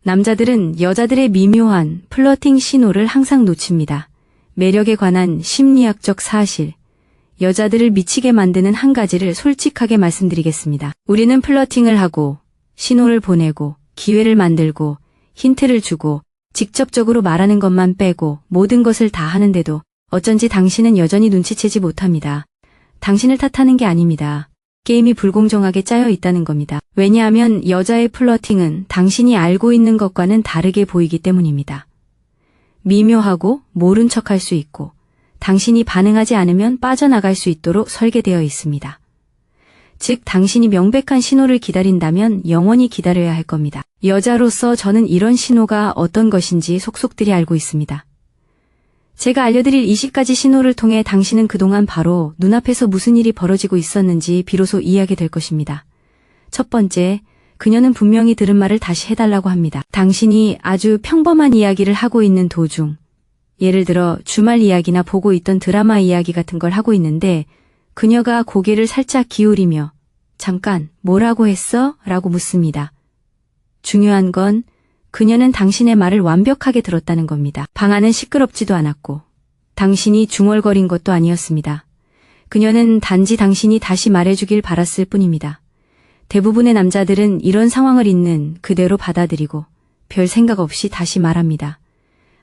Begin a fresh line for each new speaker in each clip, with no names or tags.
남자들은 여자들의 미묘한 플러팅 신호를 항상 놓칩니다. 매력에 관한 심리학적 사실, 여자들을 미치게 만드는 한 가지를 솔직하게 말씀드리겠습니다. 우리는 플러팅을 하고, 신호를 보내고, 기회를 만들고, 힌트를 주고, 직접적으로 말하는 것만 빼고 모든 것을 다 하는데도 어쩐지 당신은 여전히 눈치채지 못합니다. 당신을 탓하는 게 아닙니다. 게임이 불공정하게 짜여 있다는 겁니다. 왜냐하면 여자의 플러팅은 당신이 알고 있는 것과는 다르게 보이기 때문입니다. 미묘하고 모른 척할 수 있고 당신이 반응하지 않으면 빠져나갈 수 있도록 설계되어 있습니다. 즉 당신이 명백한 신호를 기다린다면 영원히 기다려야 할 겁니다. 여자로서 저는 이런 신호가 어떤 것인지 속속들이 알고 있습니다. 제가 알려드릴 20가지 신호를 통해 당신은 그동안 바로 눈앞에서 무슨 일이 벌어지고 있었는지 비로소 이해하게 될 것입니다. 첫 번째, 그녀는 분명히 들은 말을 다시 해달라고 합니다. 당신이 아주 평범한 이야기를 하고 있는 도중, 예를 들어 주말 이야기나 보고 있던 드라마 이야기 같은 걸 하고 있는데 그녀가 고개를 살짝 기울이며 잠깐 뭐라고 했어? 라고 묻습니다. 중요한 건 그녀는 당신의 말을 완벽하게 들었다는 겁니다. 방 안은 시끄럽지도 않았고 당신이 중얼거린 것도 아니었습니다. 그녀는 단지 당신이 다시 말해주길 바랐을 뿐입니다. 대부분의 남자들은 이런 상황을 있는 그대로 받아들이고 별 생각 없이 다시 말합니다.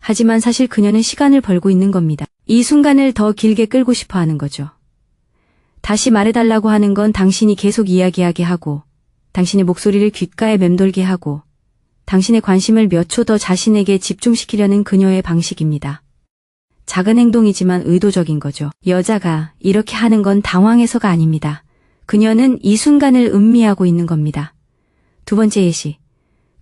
하지만 사실 그녀는 시간을 벌고 있는 겁니다. 이 순간을 더 길게 끌고 싶어 하는 거죠. 다시 말해달라고 하는 건 당신이 계속 이야기하게 하고 당신의 목소리를 귓가에 맴돌게 하고 당신의 관심을 몇 초 더 자신에게 집중시키려는 그녀의 방식입니다. 작은 행동이지만 의도적인 거죠. 여자가 이렇게 하는 건 당황해서가 아닙니다. 그녀는 이 순간을 음미하고 있는 겁니다. 두 번째 예시.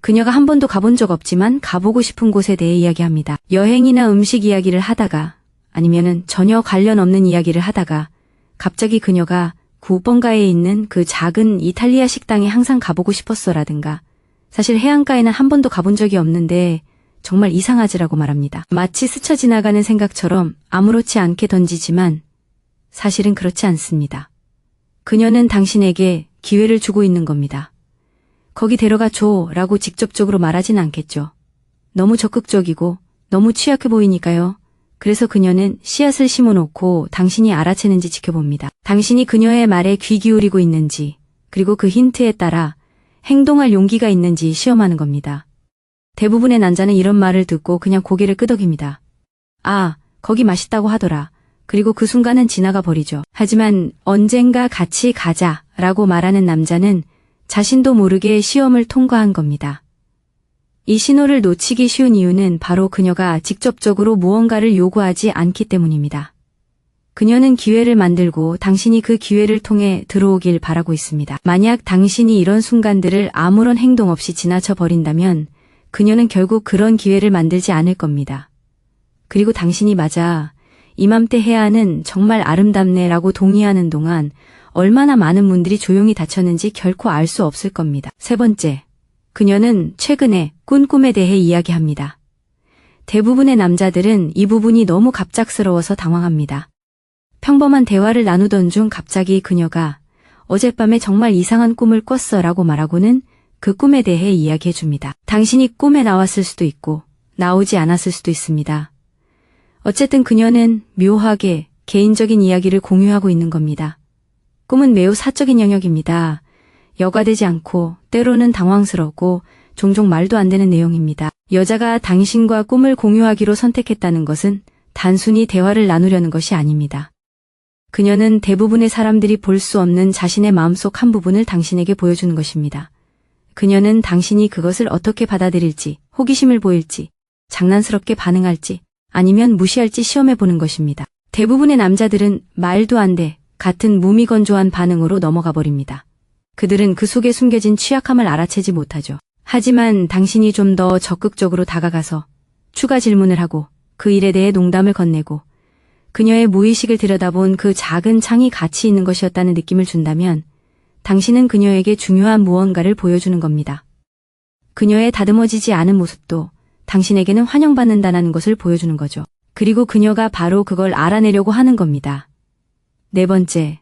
그녀가 한 번도 가본 적 없지만 가보고 싶은 곳에 대해 이야기합니다. 여행이나 음식 이야기를 하다가 아니면은 전혀 관련 없는 이야기를 하다가 갑자기 그녀가 9번가에 있는 그 작은 이탈리아 식당에 항상 가보고 싶었어라든가 사실 해안가에는 한 번도 가본 적이 없는데 정말 이상하지라고 말합니다. 마치 스쳐 지나가는 생각처럼 아무렇지 않게 던지지만 사실은 그렇지 않습니다. 그녀는 당신에게 기회를 주고 있는 겁니다. 거기 데려가 줘 라고 직접적으로 말하진 않겠죠. 너무 적극적이고 너무 취약해 보이니까요. 그래서 그녀는 씨앗을 심어놓고 당신이 알아채는지 지켜봅니다. 당신이 그녀의 말에 귀 기울이고 있는지 그리고 그 힌트에 따라 행동할 용기가 있는지 시험하는 겁니다. 대부분의 남자는 이런 말을 듣고 그냥 고개를 끄덕입니다. 아, 거기 맛있다고 하더라. 그리고 그 순간은 지나가 버리죠. 하지만 언젠가 같이 가자 라고 말하는 남자는 자신도 모르게 시험을 통과한 겁니다. 이 신호를 놓치기 쉬운 이유는 바로 그녀가 직접적으로 무언가를 요구하지 않기 때문입니다. 그녀는 기회를 만들고 당신이 그 기회를 통해 들어오길 바라고 있습니다. 만약 당신이 이런 순간들을 아무런 행동 없이 지나쳐 버린다면 그녀는 결국 그런 기회를 만들지 않을 겁니다. 그리고 당신이 맞아, 이맘때 해야 하는 정말 아름답네 라고 동의하는 동안 얼마나 많은 분들이 조용히 다쳤는지 결코 알 수 없을 겁니다. 세 번째, 그녀는 최근에 꾼 꿈에 대해 이야기합니다. 대부분의 남자들은 이 부분이 너무 갑작스러워서 당황합니다. 평범한 대화를 나누던 중 갑자기 그녀가 어젯밤에 정말 이상한 꿈을 꿨어 라고 말하고는 그 꿈에 대해 이야기해 줍니다. 당신이 꿈에 나왔을 수도 있고 나오지 않았을 수도 있습니다. 어쨌든 그녀는 묘하게 개인적인 이야기를 공유하고 있는 겁니다. 꿈은 매우 사적인 영역입니다. 여과되지 않고 때로는 당황스럽고 종종 말도 안 되는 내용입니다. 여자가 당신과 꿈을 공유하기로 선택했다는 것은 단순히 대화를 나누려는 것이 아닙니다. 그녀는 대부분의 사람들이 볼 수 없는 자신의 마음속 한 부분을 당신에게 보여주는 것입니다. 그녀는 당신이 그것을 어떻게 받아들일지, 호기심을 보일지, 장난스럽게 반응할지, 아니면 무시할지 시험해보는 것입니다. 대부분의 남자들은 말도 안 돼 같은 무미건조한 반응으로 넘어가 버립니다. 그들은 그 속에 숨겨진 취약함을 알아채지 못하죠. 하지만 당신이 좀 더 적극적으로 다가가서 추가 질문을 하고 그 일에 대해 농담을 건네고 그녀의 무의식을 들여다본 그 작은 창이 가치 있는 것이었다는 느낌을 준다면 당신은 그녀에게 중요한 무언가를 보여주는 겁니다. 그녀의 다듬어지지 않은 모습도 당신에게는 환영받는다는 것을 보여주는 거죠. 그리고 그녀가 바로 그걸 알아내려고 하는 겁니다. 네 번째,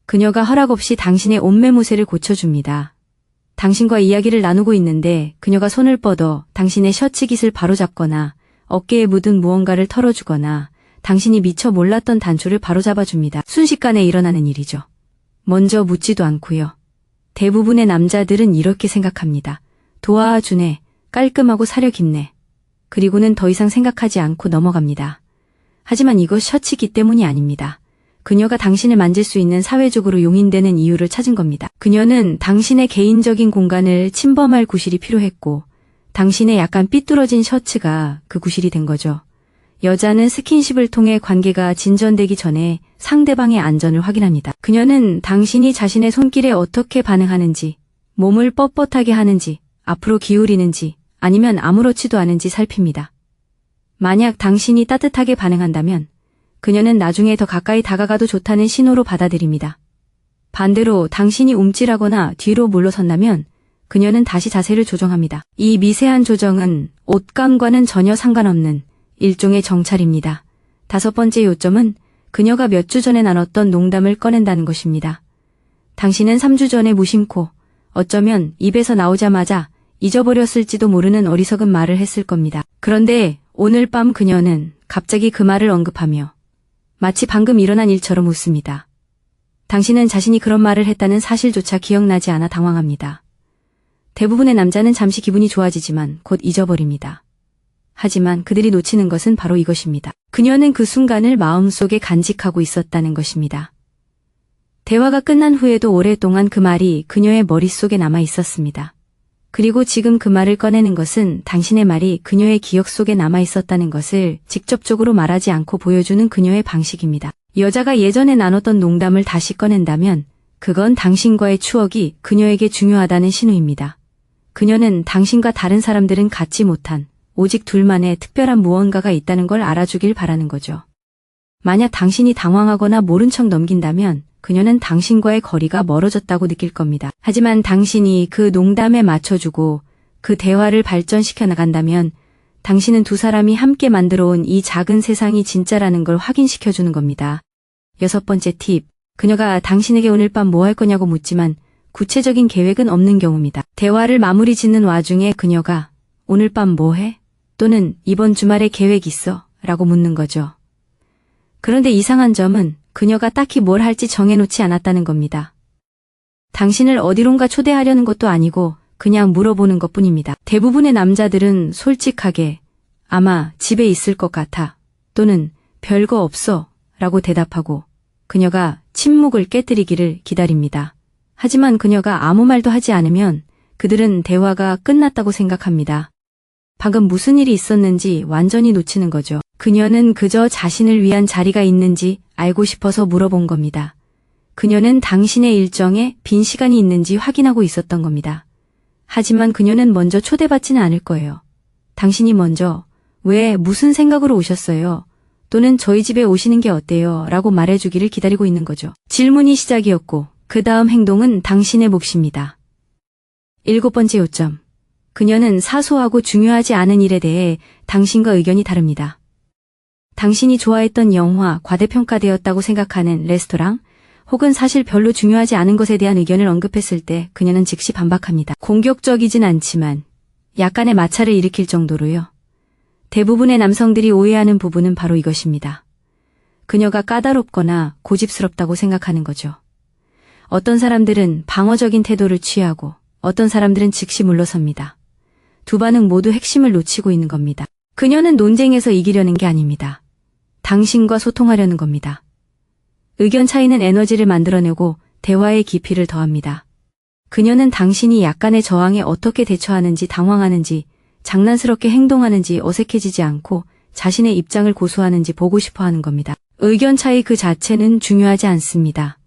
그녀가 허락 없이 당신의 옷매무새를 고쳐줍니다. 당신과 이야기를 나누고 있는데 그녀가 손을 뻗어 당신의 셔츠 깃을 바로잡거나 어깨에 묻은 무언가를 털어주거나 당신이 미처 몰랐던 단추를 바로잡아줍니다. 순식간에 일어나는 일이죠. 먼저 묻지도 않고요. 대부분의 남자들은 이렇게 생각합니다. 도와주네, 깔끔하고 사려 깊네. 그리고는 더 이상 생각하지 않고 넘어갑니다. 하지만 이것 셔츠기 때문이 아닙니다. 그녀가 당신을 만질 수 있는 사회적으로 용인되는 이유를 찾은 겁니다. 그녀는 당신의 개인적인 공간을 침범할 구실이 필요했고 당신의 약간 삐뚤어진 셔츠가 그 구실이 된 거죠. 여자는 스킨십을 통해 관계가 진전되기 전에 상대방의 안전을 확인합니다. 그녀는 당신이 자신의 손길에 어떻게 반응하는지, 몸을 뻣뻣하게 하는지, 앞으로 기울이는지, 아니면 아무렇지도 않은지 살핍니다. 만약 당신이 따뜻하게 반응한다면 그녀는 나중에 더 가까이 다가가도 좋다는 신호로 받아들입니다. 반대로 당신이 움찔하거나 뒤로 물러선다면 그녀는 다시 자세를 조정합니다. 이 미세한 조정은 옷감과는 전혀 상관없는 일종의 정찰입니다. 5번째 요점은 그녀가 몇 주 전에 나눴던 농담을 꺼낸다는 것입니다. 당신은 3주 전에 무심코 어쩌면 입에서 나오자마자 잊어버렸을지도 모르는 어리석은 말을 했을 겁니다. 그런데 오늘 밤 그녀는 갑자기 그 말을 언급하며 마치 방금 일어난 일처럼 웃습니다. 당신은 자신이 그런 말을 했다는 사실조차 기억나지 않아 당황합니다. 대부분의 남자는 잠시 기분이 좋아지지만 곧 잊어버립니다. 하지만 그들이 놓치는 것은 바로 이것입니다. 그녀는 그 순간을 마음속에 간직하고 있었다는 것입니다. 대화가 끝난 후에도 오랫동안 그 말이 그녀의 머릿속에 남아 있었습니다. 그리고 지금 그 말을 꺼내는 것은 당신의 말이 그녀의 기억 속에 남아 있었다는 것을 직접적으로 말하지 않고 보여주는 그녀의 방식입니다. 여자가 예전에 나눴던 농담을 다시 꺼낸다면 그건 당신과의 추억이 그녀에게 중요하다는 신호입니다. 그녀는 당신과 다른 사람들은 갖지 못한 오직 둘만의 특별한 무언가가 있다는 걸 알아주길 바라는 거죠. 만약 당신이 당황하거나 모른 척 넘긴다면 그녀는 당신과의 거리가 멀어졌다고 느낄 겁니다. 하지만 당신이 그 농담에 맞춰주고 그 대화를 발전시켜 나간다면 당신은 두 사람이 함께 만들어온 이 작은 세상이 진짜라는 걸 확인시켜주는 겁니다. 6번째 팁, 그녀가 당신에게 오늘 밤 뭐 할 거냐고 묻지만 구체적인 계획은 없는 경우입니다. 대화를 마무리 짓는 와중에 그녀가 오늘 밤 뭐 해? 또는 이번 주말에 계획 있어? 라고 묻는 거죠. 그런데 이상한 점은 그녀가 딱히 뭘 할지 정해놓지 않았다는 겁니다. 당신을 어디론가 초대하려는 것도 아니고 그냥 물어보는 것뿐입니다. 대부분의 남자들은 솔직하게 아마 집에 있을 것 같아 또는 별거 없어 라고 대답하고 그녀가 침묵을 깨뜨리기를 기다립니다. 하지만 그녀가 아무 말도 하지 않으면 그들은 대화가 끝났다고 생각합니다. 방금 무슨 일이 있었는지 완전히 놓치는 거죠. 그녀는 그저 자신을 위한 자리가 있는지 알고 싶어서 물어본 겁니다. 그녀는 당신의 일정에 빈 시간이 있는지 확인하고 있었던 겁니다. 하지만 그녀는 먼저 초대받지는 않을 거예요. 당신이 먼저 왜 무슨 생각으로 오셨어요? 또는 저희 집에 오시는 게 어때요? 라고 말해주기를 기다리고 있는 거죠. 질문이 시작이었고 그 다음 행동은 당신의 몫입니다. 7번째 요점. 그녀는 사소하고 중요하지 않은 일에 대해 당신과 의견이 다릅니다. 당신이 좋아했던 영화, 과대평가되었다고 생각하는 레스토랑, 혹은 사실 별로 중요하지 않은 것에 대한 의견을 언급했을 때 그녀는 즉시 반박합니다. 공격적이진 않지만 약간의 마찰을 일으킬 정도로요. 대부분의 남성들이 오해하는 부분은 바로 이것입니다. 그녀가 까다롭거나 고집스럽다고 생각하는 거죠. 어떤 사람들은 방어적인 태도를 취하고 어떤 사람들은 즉시 물러섭니다. 두 반응 모두 핵심을 놓치고 있는 겁니다. 그녀는 논쟁에서 이기려는 게 아닙니다. 당신과 소통하려는 겁니다. 의견 차이는 에너지를 만들어내고 대화의 깊이를 더합니다. 그녀는 당신이 약간의 저항에 어떻게 대처하는지 당황하는지 장난스럽게 행동하는지 어색해지지 않고 자신의 입장을 고수하는지 보고 싶어 하는 겁니다. 의견 차이 그 자체는 중요하지 않습니다.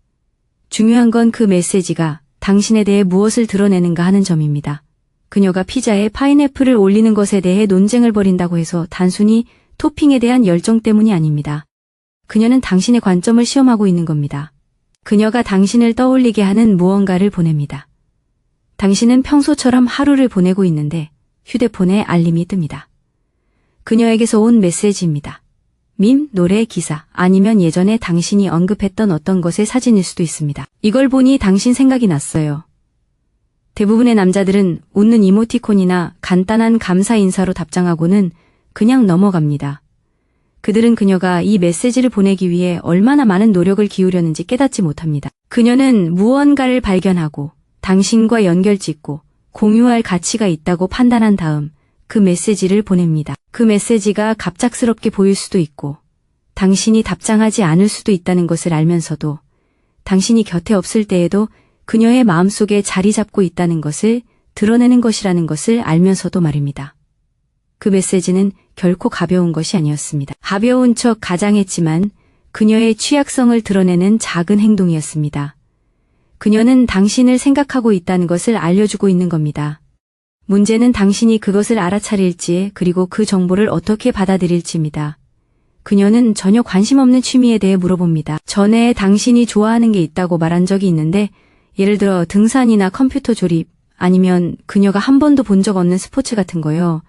중요한 건 그 메시지가 당신에 대해 무엇을 드러내는가 하는 점입니다. 그녀가 피자에 파인애플을 올리는 것에 대해 논쟁을 벌인다고 해서 단순히 토핑에 대한 열정 때문이 아닙니다. 그녀는 당신의 관점을 시험하고 있는 겁니다. 그녀가 당신을 떠올리게 하는 무언가를 보냅니다. 당신은 평소처럼 하루를 보내고 있는데 휴대폰에 알림이 뜹니다. 그녀에게서 온 메시지입니다. 밈, 노래, 기사, 아니면 예전에 당신이 언급했던 어떤 것의 사진일 수도 있습니다. 이걸 보니 당신 생각이 났어요. 대부분의 남자들은 웃는 이모티콘이나 간단한 감사 인사로 답장하고는 그냥 넘어갑니다. 그들은 그녀가 이 메시지를 보내기 위해 얼마나 많은 노력을 기울였는지 깨닫지 못합니다. 그녀는 무언가를 발견하고 당신과 연결짓고 공유할 가치가 있다고 판단한 다음 그 메시지를 보냅니다. 그 메시지가 갑작스럽게 보일 수도 있고 당신이 답장하지 않을 수도 있다는 것을 알면서도 당신이 곁에 없을 때에도 그녀의 마음속에 자리 잡고 있다는 것을 드러내는 것이라는 것을 알면서도 말입니다. 그 메시지는 결코 가벼운 것이 아니었습니다. 가벼운 척 가장했지만 그녀의 취약성을 드러내는 작은 행동이었습니다. 그녀는 당신을 생각하고 있다는 것을 알려주고 있는 겁니다. 문제는 당신이 그것을 알아차릴지 그리고 그 정보를 어떻게 받아들일지입니다. 그녀는 전혀 관심 없는 취미에 대해 물어봅니다. 전에 당신이 좋아하는 게 있다고 말한 적이 있는데 예를 들어 등산이나 컴퓨터 조립 아니면 그녀가 한 번도 본 적 없는 스포츠 같은 거요.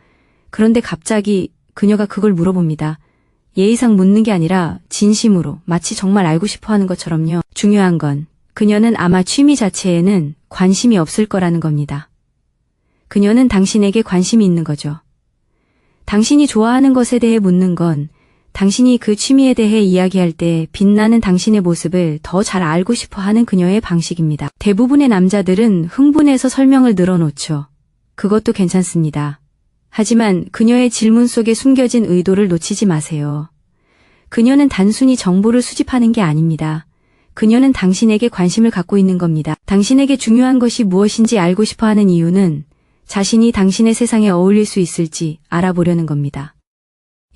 그런데 갑자기 그녀가 그걸 물어봅니다. 예의상 묻는 게 아니라 진심으로 마치 정말 알고 싶어 하는 것처럼요. 중요한 건 그녀는 아마 취미 자체에는 관심이 없을 거라는 겁니다. 그녀는 당신에게 관심이 있는 거죠. 당신이 좋아하는 것에 대해 묻는 건 당신이 그 취미에 대해 이야기할 때 빛나는 당신의 모습을 더 잘 알고 싶어 하는 그녀의 방식입니다. 대부분의 남자들은 흥분해서 설명을 늘어놓죠. 그것도 괜찮습니다. 하지만 그녀의 질문 속에 숨겨진 의도를 놓치지 마세요. 그녀는 단순히 정보를 수집하는 게 아닙니다. 그녀는 당신에게 관심을 갖고 있는 겁니다. 당신에게 중요한 것이 무엇인지 알고 싶어 하는 이유는 자신이 당신의 세상에 어울릴 수 있을지 알아보려는 겁니다.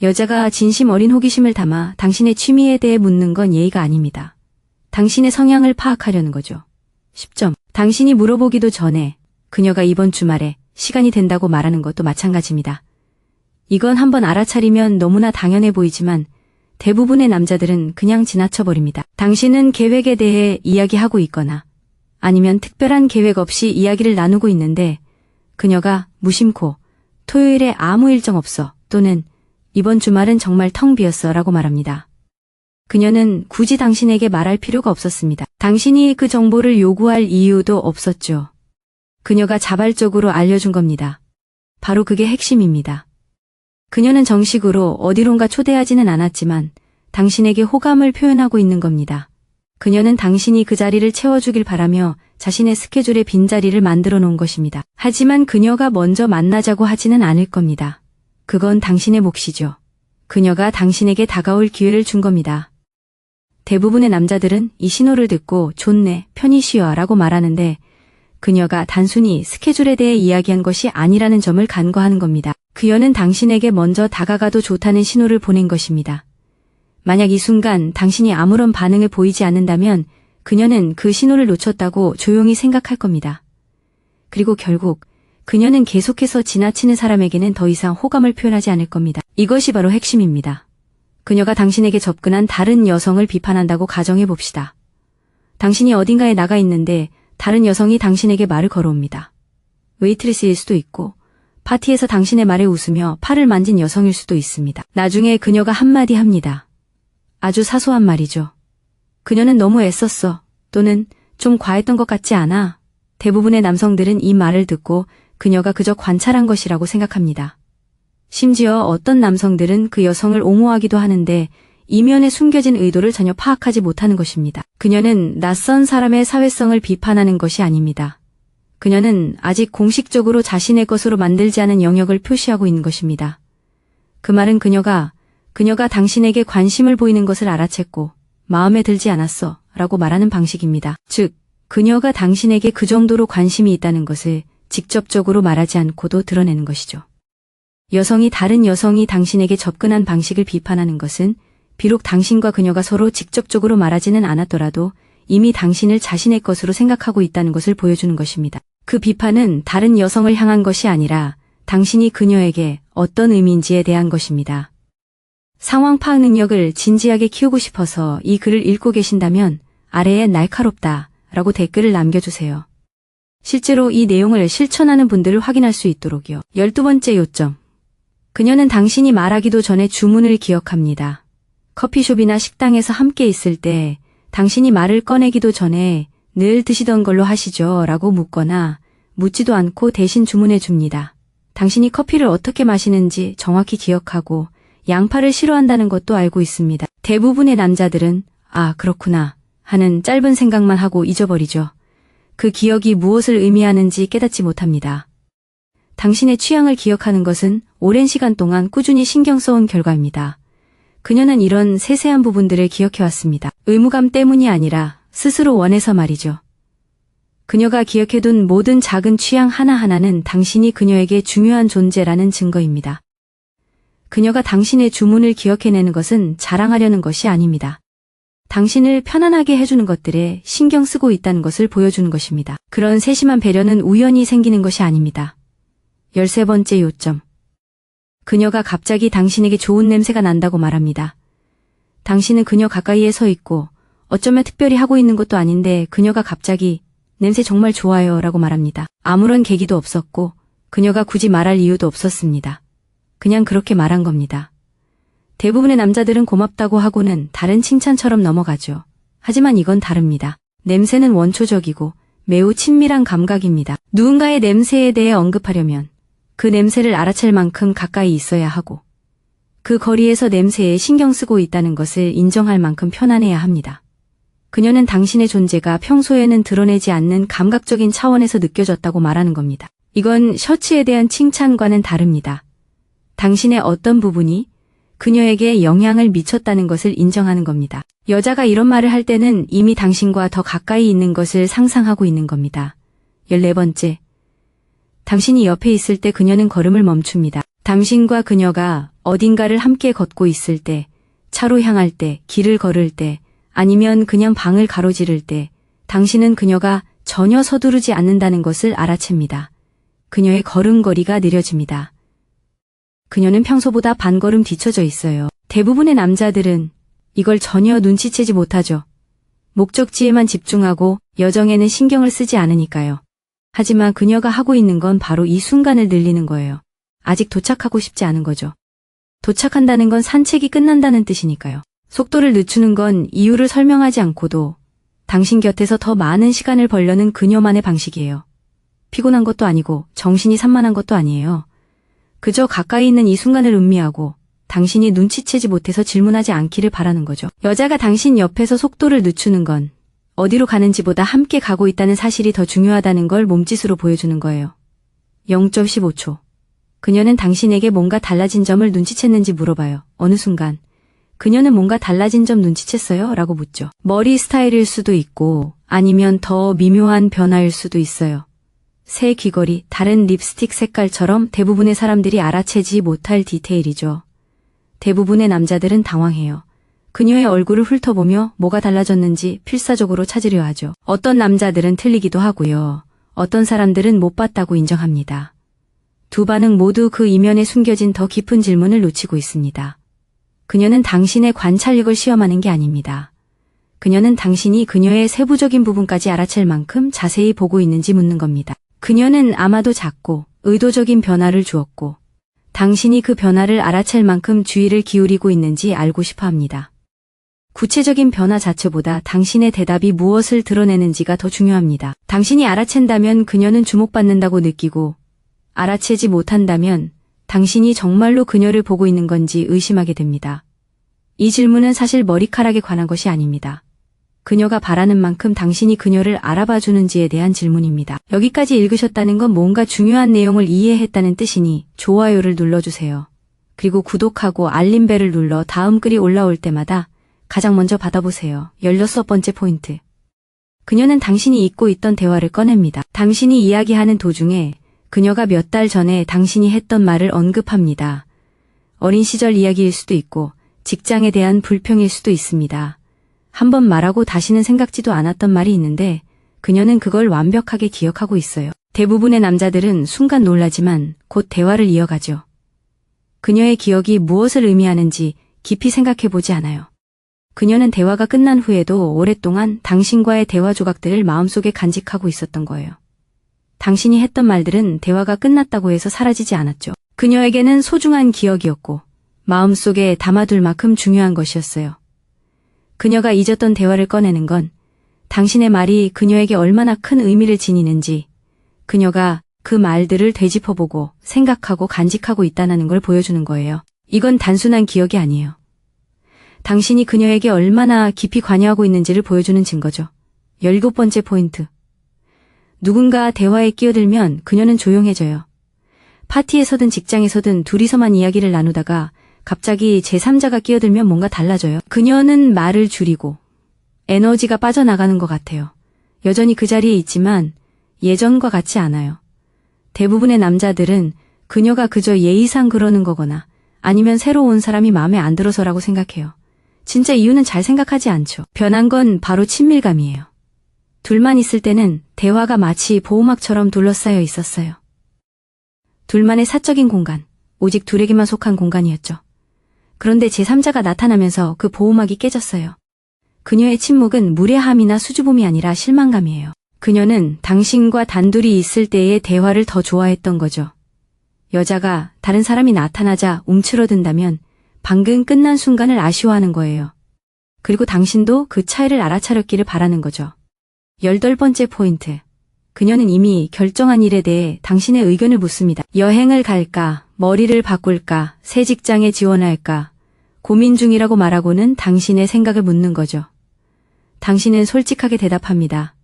여자가 진심 어린 호기심을 담아 당신의 취미에 대해 묻는 건 예의가 아닙니다. 당신의 성향을 파악하려는 거죠. 10점. 당신이 물어보기도 전에 그녀가 이번 주말에 시간이 된다고 말하는 것도 마찬가지입니다. 이건 한번 알아차리면 너무나 당연해 보이지만 대부분의 남자들은 그냥 지나쳐버립니다. 당신은 계획에 대해 이야기하고 있거나 아니면 특별한 계획 없이 이야기를 나누고 있는데 그녀가 무심코 토요일에 아무 일정 없어 또는 이번 주말은 정말 텅 비었어 라고 말합니다. 그녀는 굳이 당신에게 말할 필요가 없었습니다. 당신이 그 정보를 요구할 이유도 없었죠. 그녀가 자발적으로 알려준 겁니다. 바로 그게 핵심입니다. 그녀는 정식으로 어디론가 초대하지는 않았지만 당신에게 호감을 표현하고 있는 겁니다. 그녀는 당신이 그 자리를 채워주길 바라며 자신의 스케줄에 빈자리를 만들어 놓은 것입니다. 하지만 그녀가 먼저 만나자고 하지는 않을 겁니다. 그건 당신의 몫이죠. 그녀가 당신에게 다가올 기회를 준 겁니다. 대부분의 남자들은 이 신호를 듣고 좋네, 편히 쉬어 라고 말하는데 그녀가 단순히 스케줄에 대해 이야기한 것이 아니라는 점을 간과하는 겁니다. 그녀는 당신에게 먼저 다가가도 좋다는 신호를 보낸 것입니다. 만약 이 순간 당신이 아무런 반응을 보이지 않는다면 그녀는 그 신호를 놓쳤다고 조용히 생각할 겁니다. 그리고 결국 그녀는 계속해서 지나치는 사람에게는 더 이상 호감을 표현하지 않을 겁니다. 이것이 바로 핵심입니다. 그녀가 당신에게 접근한 다른 여성을 비판한다고 가정해 봅시다. 당신이 어딘가에 나가 있는데 다른 여성이 당신에게 말을 걸어옵니다. 웨이트리스일 수도 있고 파티에서 당신의 말에 웃으며 팔을 만진 여성일 수도 있습니다. 나중에 그녀가 한마디 합니다. 아주 사소한 말이죠. 그녀는 너무 애썼어 또는 좀 과했던 것 같지 않아. 대부분의 남성들은 이 말을 듣고 그녀가 그저 관찰한 것이라고 생각합니다. 심지어 어떤 남성들은 그 여성을 옹호하기도 하는데 이면에 숨겨진 의도를 전혀 파악하지 못하는 것입니다. 그녀는 낯선 사람의 사회성을 비판하는 것이 아닙니다. 그녀는 아직 공식적으로 자신의 것으로 만들지 않은 영역을 표시하고 있는 것입니다. 그 말은 그녀가 당신에게 관심을 보이는 것을 알아챘고 마음에 들지 않았어 라고 말하는 방식입니다. 즉, 그녀가 당신에게 그 정도로 관심이 있다는 것을 직접적으로 말하지 않고도 드러내는 것이죠. 여성이 다른 여성이 당신에게 접근한 방식을 비판하는 것은 비록 당신과 그녀가 서로 직접적으로 말하지는 않았더라도 이미 당신을 자신의 것으로 생각하고 있다는 것을 보여주는 것입니다. 그 비판은 다른 여성을 향한 것이 아니라 당신이 그녀에게 어떤 의미인지에 대한 것입니다. 상황 파악 능력을 진지하게 키우고 싶어서 이 글을 읽고 계신다면 아래에 날카롭다 라고 댓글을 남겨주세요. 실제로 이 내용을 실천하는 분들을 확인할 수 있도록요. 12번째 요점. 그녀는 당신이 말하기도 전에 주문을 기억합니다. 커피숍이나 식당에서 함께 있을 때 당신이 말을 꺼내기도 전에 늘 드시던 걸로 하시죠? 라고 묻거나 묻지도 않고 대신 주문해 줍니다. 당신이 커피를 어떻게 마시는지 정확히 기억하고 양파를 싫어한다는 것도 알고 있습니다. 대부분의 남자들은 아, 그렇구나 하는 짧은 생각만 하고 잊어버리죠. 그 기억이 무엇을 의미하는지 깨닫지 못합니다. 당신의 취향을 기억하는 것은 오랜 시간 동안 꾸준히 신경 써온 결과입니다. 그녀는 이런 세세한 부분들을 기억해왔습니다. 의무감 때문이 아니라 스스로 원해서 말이죠. 그녀가 기억해둔 모든 작은 취향 하나하나는 당신이 그녀에게 중요한 존재라는 증거입니다. 그녀가 당신의 주문을 기억해내는 것은 자랑하려는 것이 아닙니다. 당신을 편안하게 해주는 것들에 신경 쓰고 있다는 것을 보여주는 것입니다. 그런 세심한 배려는 우연히 생기는 것이 아닙니다. 13번째 요점. 그녀가 갑자기 당신에게 좋은 냄새가 난다고 말합니다. 당신은 그녀 가까이에 서 있고 어쩌면 특별히 하고 있는 것도 아닌데 그녀가 갑자기 냄새 정말 좋아요 라고 말합니다. 아무런 계기도 없었고 그녀가 굳이 말할 이유도 없었습니다. 그냥 그렇게 말한 겁니다. 대부분의 남자들은 고맙다고 하고는 다른 칭찬처럼 넘어가죠. 하지만 이건 다릅니다. 냄새는 원초적이고 매우 친밀한 감각입니다. 누군가의 냄새에 대해 언급하려면 그 냄새를 알아챌 만큼 가까이 있어야 하고 그 거리에서 냄새에 신경 쓰고 있다는 것을 인정할 만큼 편안해야 합니다. 그녀는 당신의 존재가 평소에는 드러내지 않는 감각적인 차원에서 느껴졌다고 말하는 겁니다. 이건 셔츠에 대한 칭찬과는 다릅니다. 당신의 어떤 부분이 그녀에게 영향을 미쳤다는 것을 인정하는 겁니다. 여자가 이런 말을 할 때는 이미 당신과 더 가까이 있는 것을 상상하고 있는 겁니다. 14번째. 당신이 옆에 있을 때 그녀는 걸음을 멈춥니다. 당신과 그녀가 어딘가를 함께 걷고 있을 때, 차로 향할 때, 길을 걸을 때, 아니면 그냥 방을 가로지를 때, 당신은 그녀가 전혀 서두르지 않는다는 것을 알아챕니다. 그녀의 걸음걸이가 느려집니다. 그녀는 평소보다 반걸음 뒤처져 있어요. 대부분의 남자들은 이걸 전혀 눈치채지 못하죠. 목적지에만 집중하고 여정에는 신경을 쓰지 않으니까요. 하지만 그녀가 하고 있는 건 바로 이 순간을 늘리는 거예요. 아직 도착하고 싶지 않은 거죠. 도착한다는 건 산책이 끝난다는 뜻이니까요. 속도를 늦추는 건 이유를 설명하지 않고도 당신 곁에서 더 많은 시간을 벌려는 그녀만의 방식이에요. 피곤한 것도 아니고 정신이 산만한 것도 아니에요. 그저 가까이 있는 이 순간을 음미하고 당신이 눈치채지 못해서 질문하지 않기를 바라는 거죠. 여자가 당신 옆에서 속도를 늦추는 건 어디로 가는지보다 함께 가고 있다는 사실이 더 중요하다는 걸 몸짓으로 보여주는 거예요. 0.15초. 그녀는 당신에게 뭔가 달라진 점을 눈치챘는지 물어봐요. 어느 순간 그녀는 뭔가 달라진 점 눈치챘어요? 라고 묻죠. 머리 스타일일 수도 있고 아니면 더 미묘한 변화일 수도 있어요. 새 귀걸이, 다른 립스틱 색깔처럼 대부분의 사람들이 알아채지 못할 디테일이죠. 대부분의 남자들은 당황해요. 그녀의 얼굴을 훑어보며 뭐가 달라졌는지 필사적으로 찾으려 하죠. 어떤 남자들은 틀리기도 하고요. 어떤 사람들은 못 봤다고 인정합니다. 두 반응 모두 그 이면에 숨겨진 더 깊은 질문을 놓치고 있습니다. 그녀는 당신의 관찰력을 시험하는 게 아닙니다. 그녀는 당신이 그녀의 세부적인 부분까지 알아챌 만큼 자세히 보고 있는지 묻는 겁니다. 그녀는 아마도 작고 의도적인 변화를 주었고 당신이 그 변화를 알아챌 만큼 주의를 기울이고 있는지 알고 싶어 합니다. 구체적인 변화 자체보다 당신의 대답이 무엇을 드러내는지가 더 중요합니다. 당신이 알아챈다면 그녀는 주목받는다고 느끼고 알아채지 못한다면 당신이 정말로 그녀를 보고 있는 건지 의심하게 됩니다. 이 질문은 사실 머리카락에 관한 것이 아닙니다. 그녀가 바라는 만큼 당신이 그녀를 알아봐 주는지에 대한 질문입니다. 여기까지 읽으셨다는 건 뭔가 중요한 내용을 이해했다는 뜻이니 좋아요를 눌러주세요. 그리고 구독하고 알림벨을 눌러 다음 글이 올라올 때마다 가장 먼저 받아보세요. 16번째 포인트. 그녀는 당신이 잊고 있던 대화를 꺼냅니다. 당신이 이야기하는 도중에 그녀가 몇 달 전에 당신이 했던 말을 언급합니다. 어린 시절 이야기일 수도 있고 직장에 대한 불평일 수도 있습니다. 한번 말하고 다시는 생각지도 않았던 말이 있는데 그녀는 그걸 완벽하게 기억하고 있어요. 대부분의 남자들은 순간 놀라지만 곧 대화를 이어가죠. 그녀의 기억이 무엇을 의미하는지 깊이 생각해보지 않아요. 그녀는 대화가 끝난 후에도 오랫동안 당신과의 대화 조각들을 마음속에 간직하고 있었던 거예요. 당신이 했던 말들은 대화가 끝났다고 해서 사라지지 않았죠. 그녀에게는 소중한 기억이었고 마음속에 담아둘 만큼 중요한 것이었어요. 그녀가 잊었던 대화를 꺼내는 건 당신의 말이 그녀에게 얼마나 큰 의미를 지니는지, 그녀가 그 말들을 되짚어보고 생각하고 간직하고 있다는 걸 보여주는 거예요. 이건 단순한 기억이 아니에요. 당신이 그녀에게 얼마나 깊이 관여하고 있는지를 보여주는 증거죠. 17번째 포인트. 누군가 대화에 끼어들면 그녀는 조용해져요. 파티에서든 직장에서든 둘이서만 이야기를 나누다가 갑자기 제3자가 끼어들면 뭔가 달라져요. 그녀는 말을 줄이고 에너지가 빠져나가는 것 같아요. 여전히 그 자리에 있지만 예전과 같지 않아요. 대부분의 남자들은 그녀가 그저 예의상 그러는 거거나 아니면 새로 온 사람이 마음에 안 들어서라고 생각해요. 진짜 이유는 잘 생각하지 않죠. 변한 건 바로 친밀감이에요. 둘만 있을 때는 대화가 마치 보호막처럼 둘러싸여 있었어요. 둘만의 사적인 공간, 오직 둘에게만 속한 공간이었죠. 그런데 제3자가 나타나면서 그 보호막이 깨졌어요. 그녀의 침묵은 무례함이나 수줍음이 아니라 실망감이에요. 그녀는 당신과 단둘이 있을 때의 대화를 더 좋아했던 거죠. 여자가 다른 사람이 나타나자 움츠러든다면 방금 끝난 순간을 아쉬워하는 거예요. 그리고 당신도 그 차이를 알아차렸기를 바라는 거죠. 18번째 포인트. 그녀는 이미 결정한 일에 대해 당신의 의견을 묻습니다. 여행을 갈까, 머리를 바꿀까, 새 직장에 지원할까, 고민 중이라고 말하고는 당신의 생각을 묻는 거죠. 당신은 솔직하게 대답합니다.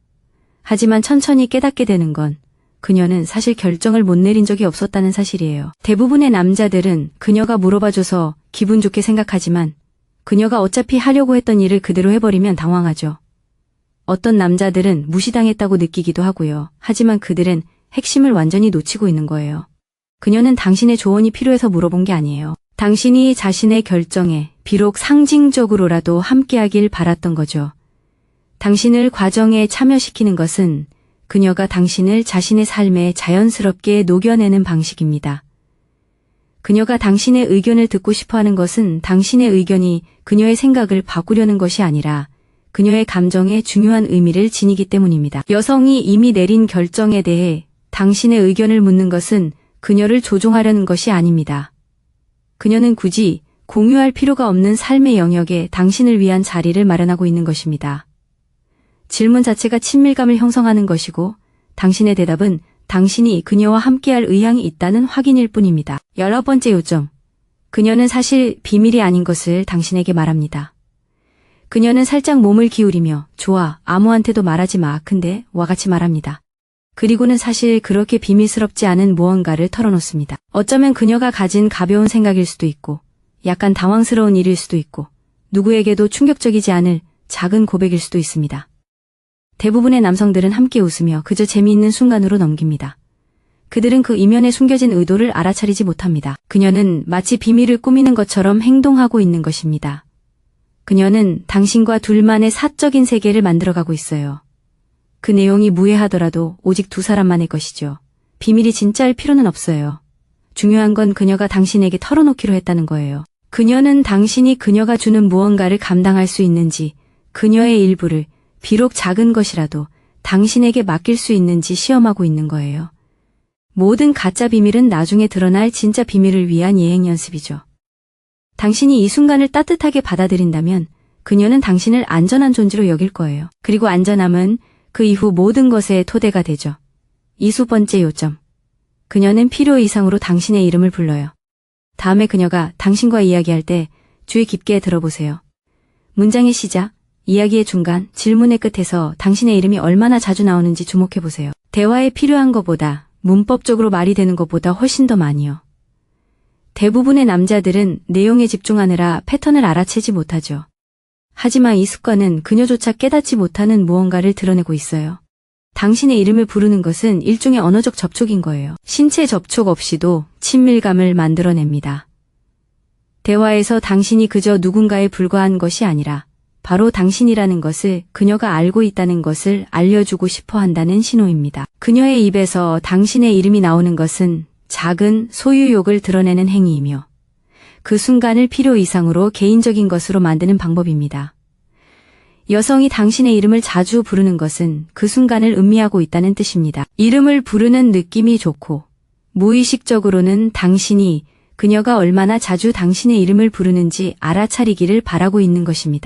하지만 천천히 깨닫게 되는 건 그녀는 사실 결정을 못 내린 적이 없었다는 사실이에요. 대부분의 남자들은 그녀가 물어봐줘서 기분 좋게 생각하지만 그녀가 어차피 하려고 했던 일을 그대로 해버리면 당황하죠. 어떤 남자들은 무시당했다고 느끼기도 하고요. 하지만 그들은 핵심을 완전히 놓치고 있는 거예요. 그녀는 당신의 조언이 필요해서 물어본 게 아니에요. 당신이 자신의 결정에 비록 상징적으로라도 함께하길 바랐던 거죠. 당신을 과정에 참여시키는 것은 그녀가 당신을 자신의 삶에 자연스럽게 녹여내는 방식입니다. 그녀가 당신의 의견을 듣고 싶어하는 것은 당신의 의견이 그녀의 생각을 바꾸려는 것이 아니라 그녀의 감정에 중요한 의미를 지니기 때문입니다. 여성이 이미 내린 결정에 대해 당신의 의견을 묻는 것은 그녀를 조종하려는 것이 아닙니다. 그녀는 굳이 공유할 필요가 없는 삶의 영역에 당신을 위한 자리를 마련하고 있는 것입니다. 질문 자체가 친밀감을 형성하는 것이고 당신의 대답은 당신이 그녀와 함께할 의향이 있다는 확인일 뿐입니다. 19번째 요점. 그녀는 사실 비밀이 아닌 것을 당신에게 말합니다. 그녀는 살짝 몸을 기울이며 좋아, 아무한테도 말하지 마, 근데 와 같이 말합니다. 그리고는 사실 그렇게 비밀스럽지 않은 무언가를 털어놓습니다. 어쩌면 그녀가 가진 가벼운 생각일 수도 있고 약간 당황스러운 일일 수도 있고 누구에게도 충격적이지 않을 작은 고백일 수도 있습니다. 대부분의 남성들은 함께 웃으며 그저 재미있는 순간으로 넘깁니다. 그들은 그 이면에 숨겨진 의도를 알아차리지 못합니다. 그녀는 마치 비밀을 꾸미는 것처럼 행동하고 있는 것입니다. 그녀는 당신과 둘만의 사적인 세계를 만들어가고 있어요. 그 내용이 무해하더라도 오직 두 사람만의 것이죠. 비밀이 진짜일 필요는 없어요. 중요한 건 그녀가 당신에게 털어놓기로 했다는 거예요. 그녀는 당신이 그녀가 주는 무언가를 감당할 수 있는지, 그녀의 일부를 비록 작은 것이라도 당신에게 맡길 수 있는지 시험하고 있는 거예요. 모든 가짜 비밀은 나중에 드러날 진짜 비밀을 위한 예행 연습이죠. 당신이 이 순간을 따뜻하게 받아들인다면 그녀는 당신을 안전한 존재로 여길 거예요. 그리고 안전함은 그 이후 모든 것의 토대가 되죠. 20번째 요점. 그녀는 필요 이상으로 당신의 이름을 불러요. 다음에 그녀가 당신과 이야기할 때 주의 깊게 들어보세요. 문장의 시작, 이야기의 중간, 질문의 끝에서 당신의 이름이 얼마나 자주 나오는지 주목해보세요. 대화에 필요한 것보다, 문법적으로 말이 되는 것보다 훨씬 더 많이요. 대부분의 남자들은 내용에 집중하느라 패턴을 알아채지 못하죠. 하지만 이 습관은 그녀조차 깨닫지 못하는 무언가를 드러내고 있어요. 당신의 이름을 부르는 것은 일종의 언어적 접촉인 거예요. 신체 접촉 없이도 친밀감을 만들어냅니다. 대화에서 당신이 그저 누군가에 불과한 것이 아니라 바로 당신이라는 것을 그녀가 알고 있다는 것을 알려주고 싶어 한다는 신호입니다. 그녀의 입에서 당신의 이름이 나오는 것은 작은 소유욕을 드러내는 행위이며 그 순간을 필요 이상으로 개인적인 것으로 만드는 방법입니다. 여성이 당신의 이름을 자주 부르는 것은 그 순간을 의미하고 있다는 뜻입니다. 이름을 부르는 느낌이 좋고 무의식적으로는 당신이 그녀가 얼마나 자주 당신의 이름을 부르는지 알아차리기를 바라고 있는 것입니다.